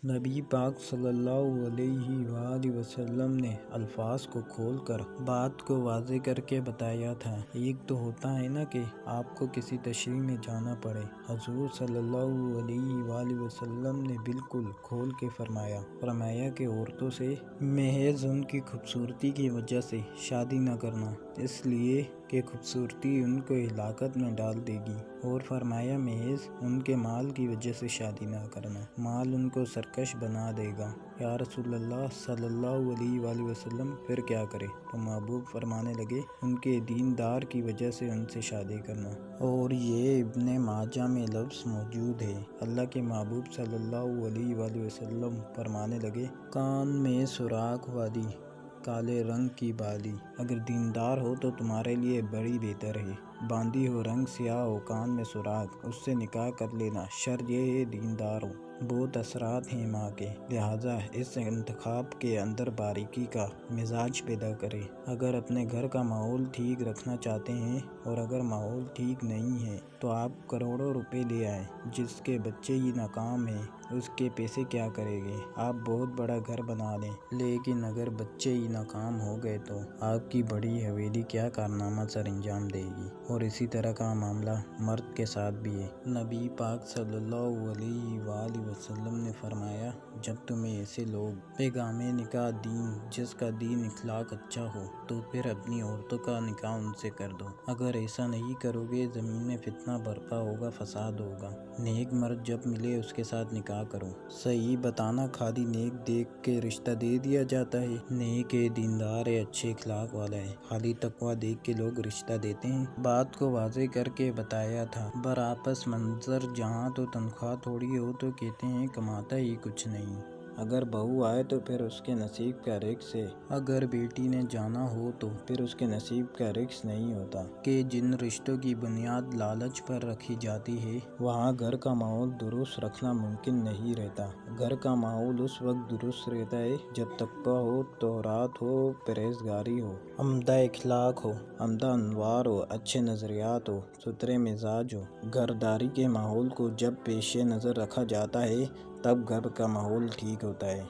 نبی پاک صلی اللہ علیہ وآلہ وسلم نے الفاظ کو کھول کر بات کو واضح کر کے بتایا تھا۔ ایک تو ہوتا ہے نا کہ آپ کو کسی تشریح میں جانا پڑے، حضور صلی اللہ علیہ وآلہ وسلم نے بالکل کھول کے فرمایا کہ عورتوں سے محض ان کی خوبصورتی کی وجہ سے شادی نہ کرنا، اس لیے کہ خوبصورتی ان کو ہلاکت میں ڈال دے گی، اور فرمایا محض ان کے مال کی وجہ سے شادی نہ کرنا، مال ان کو سرکش بنا دے گا۔ یا رسول اللہ صلی اللہ علیہ وآلہ وسلم پھر کیا کرے؟ تو محبوب فرمانے لگے ان کے دیندار کی وجہ سے ان سے شادی کرنا۔ اور یہ ابن ماجہ میں لفظ موجود ہے۔ اللہ کے محبوب صلی اللہ علیہ وآلہ وسلم فرمانے لگے کان میں سوراخ والی کالے رنگ کی بالی اگر دیندار ہو تو تمہارے لیے بڑی بہتر ہے، باندھی ہو رنگ سیاہ ہو کان میں سوراخ، اس سے نکاح کر لینا، شرط یہ ہے دیندار ہو۔ بہت اثرات ہیں ماں کے، لہٰذا اس انتخاب کے اندر باریکی کا مزاج پیدا کرے۔ اگر اپنے گھر کا ماحول ٹھیک رکھنا چاہتے ہیں اور اگر ماحول ٹھیک نہیں ہے تو آپ کروڑوں روپے لے آئیں، جس کے بچے ہی ناکام ہیں اس کے پیسے کیا کریں گے؟ آپ بہت بڑا گھر بنا لیں لیکن اگر بچے ہی ناکام ہو گئے تو آپ کی بڑی حویلی کیا کارنامہ سر انجام دے گی؟ اور اسی طرح کا معاملہ مرد کے ساتھ بھی ہے۔ نبی پاک صلی اللہ علیہ وآلہ وسلم نے فرمایا جب تمہیں ایسے لوگ پیغام نکاح دیں جس کا دین اخلاق اچھا ہو تو پھر اپنی عورتوں کا نکاح ان سے کر دو، اگر ایسا نہیں کرو گے زمین میں فتنہ برپا ہوگا، فساد ہوگا۔ نیک مرد جب ملے اس کے ساتھ نکاح کرو۔ صحیح بتانا خالی نیک دیکھ کے رشتہ دے دیا جاتا ہے؟ نیک ہے، دیندار ہے، اچھے اخلاق والا ہے، خالی تقویٰ دیکھ کے لوگ رشتہ دیتے ہیں؟ بات کو واضح کر کے بتایا تھا۔ برآپس منظر جہاں تو تنخواہ تھوڑی ہو تو کہتے ہیں کماتا ہی کچھ نہیں، اگر بہو آئے تو پھر اس کے نصیب کا رزق ہے، اگر بیٹی نے جانا ہو تو پھر اس کے نصیب کا رزق نہیں ہوتا۔ کہ جن رشتوں کی بنیاد لالچ پر رکھی جاتی ہے وہاں گھر کا ماحول درست رکھنا ممکن نہیں رہتا۔ گھر کا ماحول اس وقت درست رہتا ہے جب تقویٰ ہو، طہارت ہو، پرہیزگاری ہو، عمدہ اخلاق ہو، عمدہ انوار ہو، اچھے نظریات ہو، ستھرے مزاج ہو۔ گھرداری کے ماحول کو جب پیش نظر رکھا جاتا ہے تب گھر کا ماحول ٹھیک ہوتا ہے۔